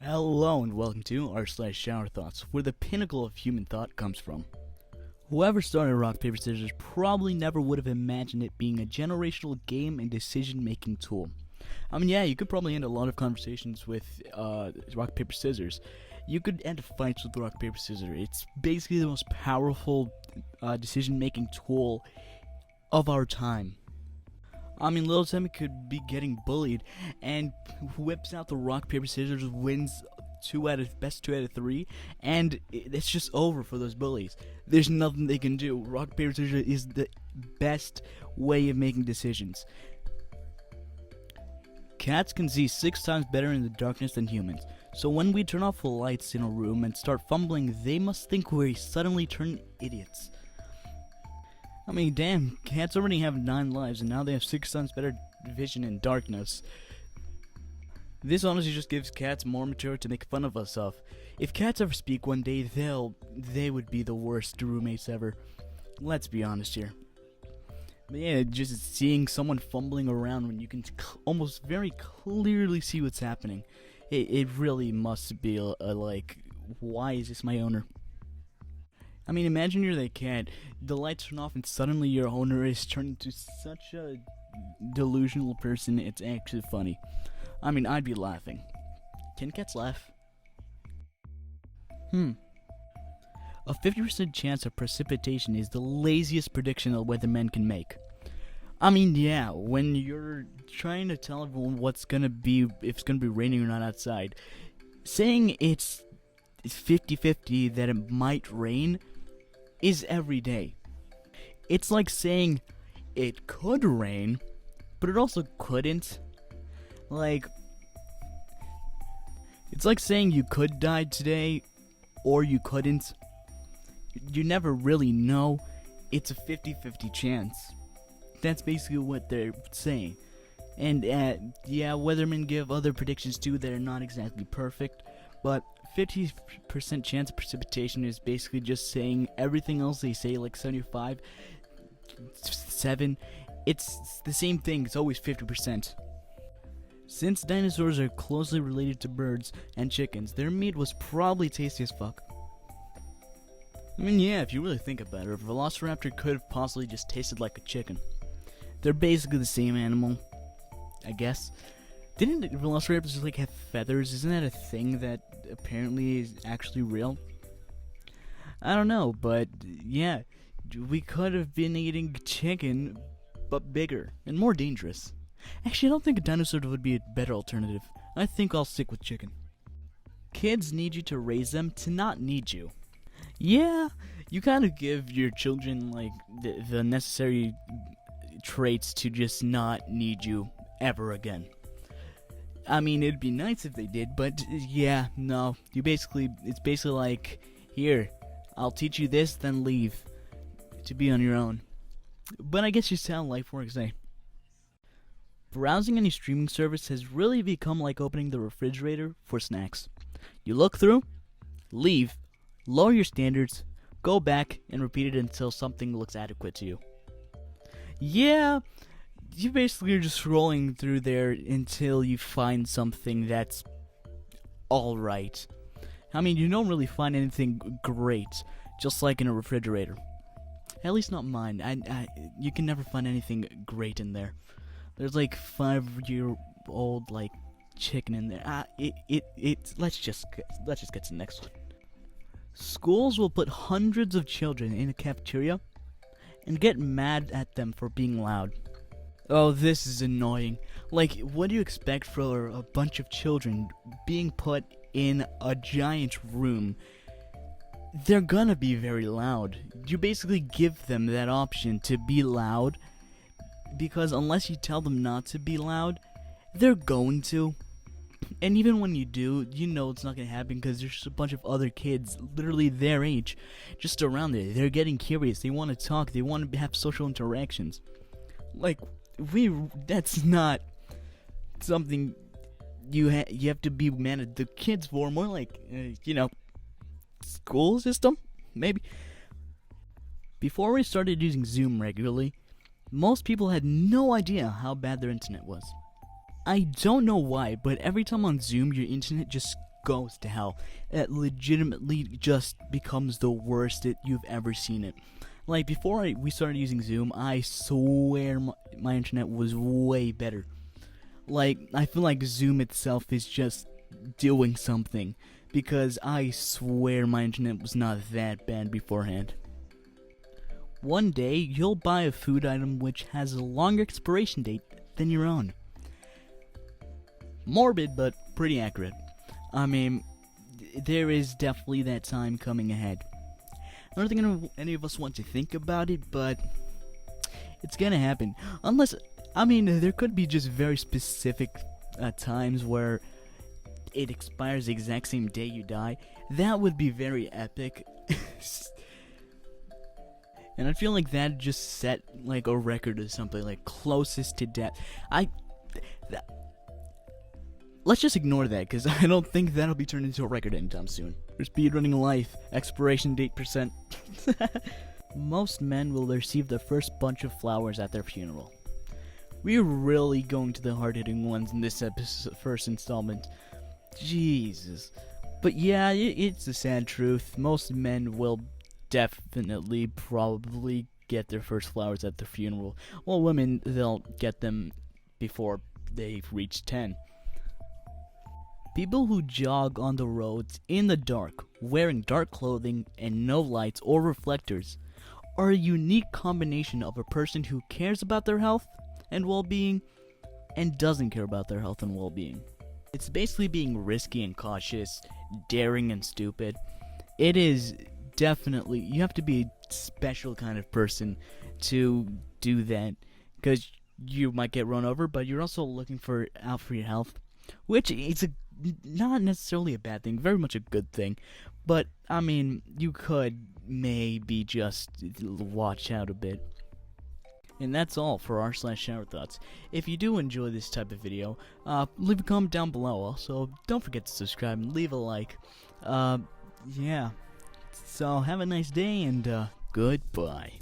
Hello and welcome to r/showerthoughts, where the pinnacle of human thought comes from. Whoever started rock, paper, scissors probably never would have imagined it being a generational game and decision-making tool. I mean, yeah, you could probably end a lot of conversations with rock, paper, scissors. You could end fights with rock, paper, scissors. It's basically the most powerful decision-making tool of our time. I mean, little Timmy could be getting bullied and whips out the rock, paper, scissors, wins best two out of three, and it's just over for those bullies. There's nothing they can do. Rock, paper, scissors is the best way of making decisions. Cats can see 6 times better in the darkness than humans, so when we turn off the lights in a room and start fumbling, they must think we suddenly turn idiots. I mean, damn, cats already have 9 lives, and now they have 6 times better vision in darkness. This honestly just gives cats more material to make fun of us of. If cats ever speak one day, they would be the worst roommates ever. Let's be honest here. But yeah, just seeing someone fumbling around when you can almost very clearly see what's happening, it really must be like, why is this my owner? I mean, imagine you're that cat, the lights turn off and suddenly your owner is turned into such a delusional person, it's actually funny. I mean, I'd be laughing. Can cats laugh? A 50% chance of precipitation is the laziest prediction a weatherman can make. I mean, yeah, when you're trying to tell everyone if it's gonna be raining or not outside, saying it's 50-50 that it might rain is every day. It's like saying it could rain, but it also couldn't. Like, it's like saying you could die today, or you couldn't. You never really know. It's a 50-50 chance. That's basically what they're saying. And yeah, weathermen give other predictions too that are not exactly perfect, but 50% chance of precipitation is basically just saying everything else they say, like 75, 7. It's the same thing, it's always 50%. Since dinosaurs are closely related to birds and chickens, their meat was probably tasty as fuck. I mean, yeah, if you really think about it, a velociraptor could have possibly just tasted like a chicken. They're basically the same animal, I guess. Didn't velociraptors like have feathers? Isn't that a thing that apparently is actually real? I don't know, but yeah, we could have been eating chicken, but bigger and more dangerous. Actually, I don't think a dinosaur would be a better alternative. I think I'll stick with chicken. Kids need you to raise them to not need you. Yeah, you kind of give your children like the necessary traits to just not need you ever again. I mean, it'd be nice if they did, but yeah, no. It's basically like, here, I'll teach you this, then leave to be on your own. But I guess you sound life works, eh? Browsing any streaming service has really become like opening the refrigerator for snacks. You look through, leave, lower your standards, go back, and repeat it until something looks adequate to you. Yeah, you basically are just scrolling through there until you find something that's alright. I mean, you don't really find anything great, just like in a refrigerator. At least not mine. You can never find anything great in there. There's like 5-year-old like chicken in there. Let's just get to the next one. Schools will put hundreds of children in a cafeteria and get mad at them for being loud. Oh, this is annoying. Like, what do you expect for a bunch of children being put in a giant room? They're gonna be very loud. You basically give them that option to be loud, because unless you tell them not to be loud, they're going to. And even when you do, you know it's not gonna happen because there's just a bunch of other kids, literally their age, just around there. They're getting curious. They want to talk. They want to have social interactions. Like, that's not something you have to be mad at the kids for. More like, school system, maybe. Before we started using Zoom regularly, most people had no idea how bad their internet was. I don't know why, but every time on Zoom, your internet just goes to hell. It legitimately just becomes the worst you've ever seen it. Like, before we started using Zoom, I swear my internet was way better. Like, I feel like Zoom itself is just doing something, because I swear my internet was not that bad beforehand. One day, you'll buy a food item which has a longer expiration date than your own. Morbid, but pretty accurate. I mean, there is definitely that time coming ahead. I don't think any of us want to think about it, but it's gonna happen. Unless, I mean, there could be just very specific times where it expires the exact same day you die. That would be very epic. And I feel like that just set like a record or something, like closest to death. Let's just ignore that, because I don't think that'll be turned into a record anytime soon. For speedrunning life, expiration date %. Most men will receive the first bunch of flowers at their funeral. We're really going to the hard-hitting ones in this first installment. Jesus. But yeah, it's a sad truth. Most men will definitely probably get their first flowers at their funeral. While women, they'll get them before they've reached 10. People who jog on the roads in the dark, wearing dark clothing and no lights or reflectors, are a unique combination of a person who cares about their health and well-being and doesn't care about their health and well-being. It's basically being risky and cautious, daring and stupid. It is definitely, you have to be a special kind of person to do that, because you might get run over, but you're also looking out for your health, which is not necessarily a bad thing, very much a good thing. But I mean, you could maybe just watch out a bit. And that's all for r/showerthoughts. If you do enjoy this type of video, leave a comment down below. Also, don't forget to subscribe and leave a like. Yeah. So have a nice day, and goodbye.